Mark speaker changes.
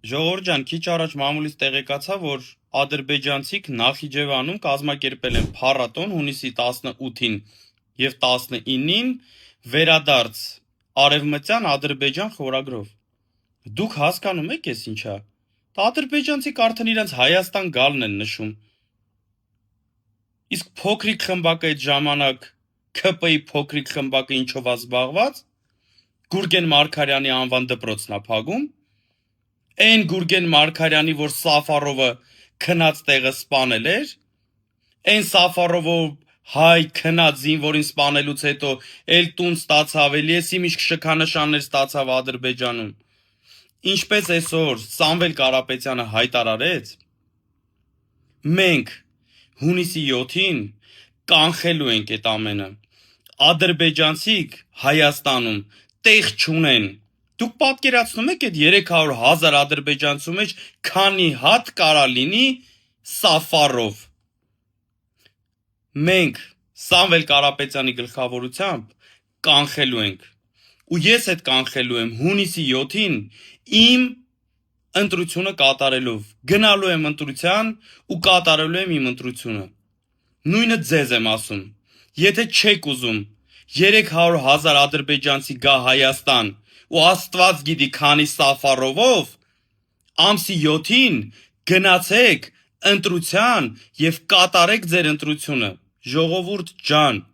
Speaker 1: Ժողովուրդ ջան, քիչ առաջ մամուլից տեղեկացա, որ ադրբեջանցիք Նախիջևանում կազմակերպել են փառատոն հունիսի 18-ին եւ 19-ին վերադարձ Արևմտյան Ադրբեջան խորագրով։ Դուք հասկանում եք էս ինչա։ Դա ադրբեջանցիք արդեն իրենց Հայաստան գալն են նշում։ Իսկ փոքրիկ խմբակը այդ ժամանակ ՔՊ-ի փոքրիկ խմբակը ինչով է զբաղված։ Գուրգեն Մարգարյանի անվան դպրոցն է փակում։ Այն Գուրգեն Մարգարյանի, որ Սաֆարովը քնած տեղը սպանել էր, այն Սաֆարովով հայ քնած զինվորին սպանելուց հետո էլ տուն ստացավ, էլ եսի միշք շքանշաններ ստացավ Ադրբեջանում։ Ինչպես այսօր Սամվել Կարապետյանը հայտարարեց, մենք հունիսի 7-ին կանխելու ենք այդ ամենը։ Ադրբեջանցիք Հայաստանում տեղ չունեն։ Դուք պատկերացնում եք այդ 300,000 ադրբեջանցու մեջ քանի հատ կարա լինի Սաֆարով։ Մենք Սամվել Կարապետյանի գլխավորությամբ կանխելու ենք։ Ու ես այդ կանխելու եմ հունիսի 7-ին իմ ընտրությունը կատարելով։ Գնալու եմ ընտրության ու կատարելու եմ իմ ընտրությունը։ Նույնը ձեզ եմ ասում։ Եթե չեք ուզում 300,000 ադրբեջանցի գա Հայաստան ու Աստված գիտի քանի Սաֆարովով, ամսի 7-ին գնացեք ընտրության եւ կատարեք ձեր ընտրությունը։ Ժողովուրդ ջան,